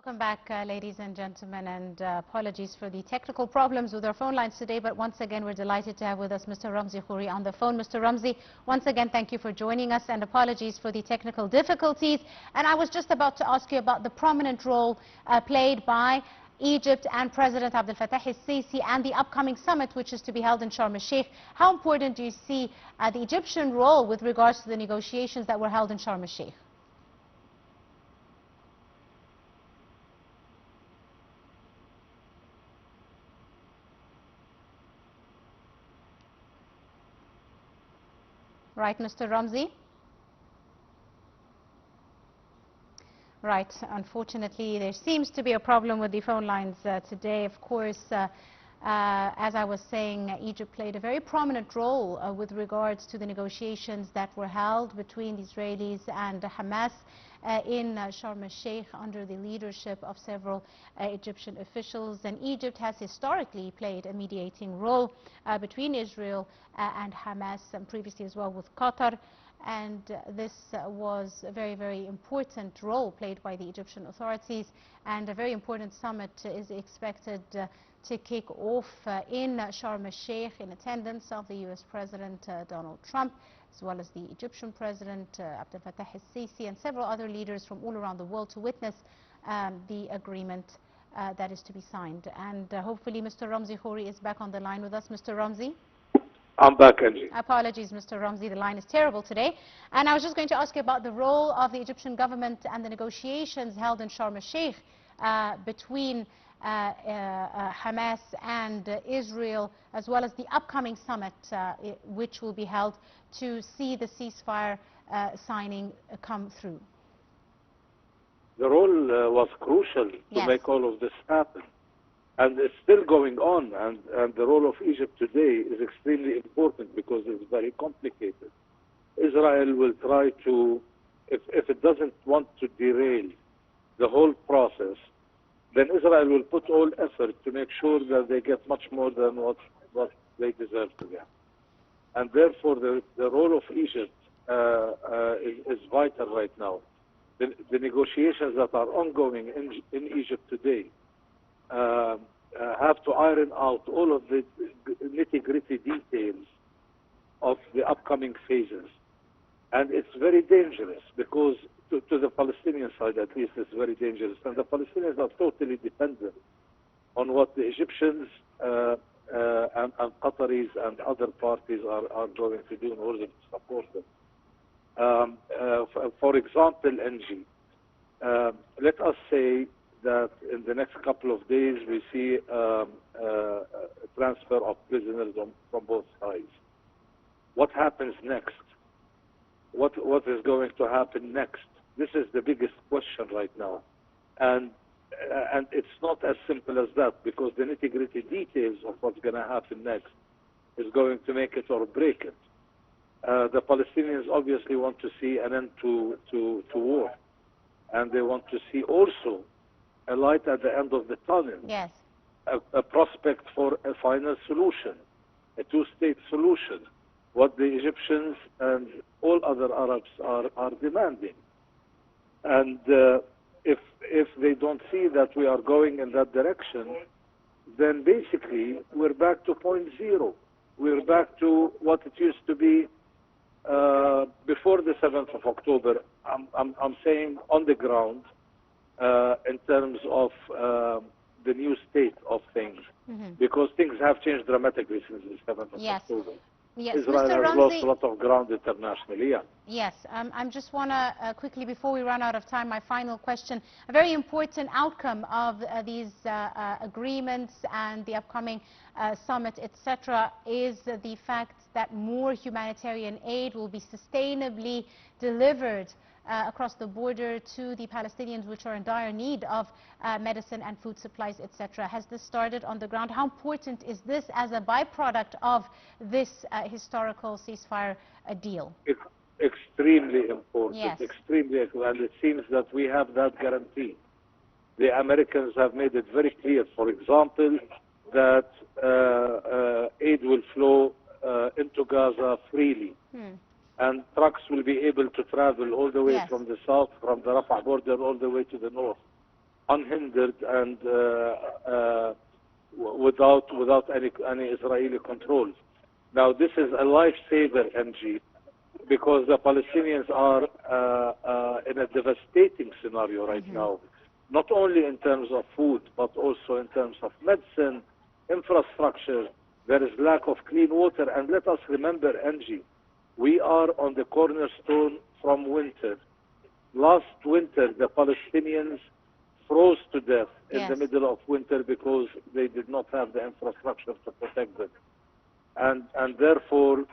Welcome back, ladies and gentlemen, and apologies for the technical problems with our phone lines today, but once again we're delighted to have with us Mr. Ramzy Khoury on the phone. Mr. Ramzy, once again thank you for joining us, and apologies for the technical difficulties. And I was just about to ask you about the prominent role played by Egypt and President Abdel Fattah el-Sisi and the upcoming summit, which is to be held in Sharm el-Sheikh. How important do you see the Egyptian role with regards to the negotiations that were held in Sharm el-Sheikh? Right, Mr. Ramzy? Right. Unfortunately, there seems to be a problem with the phone lines today. Of course, as I was saying, Egypt played a very prominent role with regards to the negotiations that were held between the Israelis and Hamas in Sharm el-Sheikh under the leadership of several Egyptian officials. And Egypt has historically played a mediating role between Israel and Hamas, and previously as well with Qatar. And this was a very, very important role played by the Egyptian authorities, and a very important summit is expected to kick off in Sharm el-Sheikh in attendance of the U.S. President Donald Trump, as well as the Egyptian President Abdel Fattah el-Sisi and several other leaders from all around the world to witness the agreement that is to be signed. And hopefully Mr. Ramzy Khoury is back on the line with us. Mr. Ramzy? I'm back, Angie. Apologies, Mr. Ramzy, the line is terrible today. And I was just going to ask you about the role of the Egyptian government and the negotiations held in Sharm el-Sheikh between Hamas and Israel, as well as the upcoming summit which will be held to see the ceasefire signing come through. The role was crucial to make all of this happen. And it's still going on, and the role of Egypt today is extremely important because it's very complicated. Israel will try to, if it doesn't want to derail the whole process, then Israel will put all effort to make sure that they get much more than what they deserve to get. And therefore, the role of Egypt is vital right now. The negotiations that are ongoing in Egypt today have to iron out all of the nitty-gritty details of the upcoming phases. And it's very dangerous because to the Palestinian side at least it's very dangerous. And the Palestinians are totally dependent on what the Egyptians and Qataris and other parties are going to do in order to support them. For example, NG, let us say that in the next couple of days we see a transfer of prisoners from both sides. What happens next? What is going to happen next? This is the biggest question right now. And it's not as simple as that, because the nitty-gritty details of what's going to happen next is going to make it or break it. The Palestinians obviously want to see an end to war. And they want to see also a light at the end of the tunnel. Yes. A prospect for a final solution, a two-state solution, what the Egyptians and all other Arabs are demanding. And if they don't see that we are going in that direction, then basically we're back to point zero. We're back to what it used to be before the 7th of October. I'm saying on the ground, in terms of the new state of things, because things have changed dramatically since the 7th of October. Yes, Israel Mr. has Ramzy, lost a lot of ground internationally. Yeah. Yes, I just want to quickly, before we run out of time, my final question. A very important outcome of these agreements and the upcoming summit, etc., is the fact that more humanitarian aid will be sustainably delivered across the border to the Palestinians, which are in dire need of medicine and food supplies, etc. Has this started on the ground? How important is this as a byproduct of this historical ceasefire deal? It's extremely important, yes. Extremely, and it seems that we have that guarantee. The Americans have made it very clear, for example, that aid will flow into Gaza freely. And trucks will be able to travel all the way from the south, from the Rafah border, all the way to the north. unhindered and without any Israeli controls. Now, this is a lifesaver, MG, because the Palestinians are in a devastating scenario right now, not only in terms of food, but also in terms of medicine, infrastructure. There is lack of clean water. And let us remember, Angie, we are on the cornerstone from winter. Last winter, the Palestinians froze to death in the middle of winter because they did not have the infrastructure to protect them. And therefore,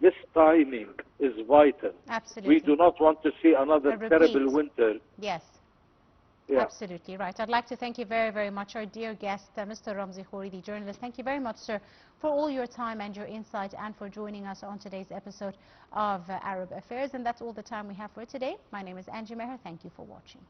this timing is vital. Absolutely. We do not want to see another terrible winter. Yes. Yeah. Absolutely right. I'd like to thank you very, very much, our dear guest, Mr. Ramzy Khoury, the journalist. Thank you very much, sir, for all your time and your insight and for joining us on today's episode of Arab Affairs. And that's all the time we have for today. My name is Angie Meher. Thank you for watching.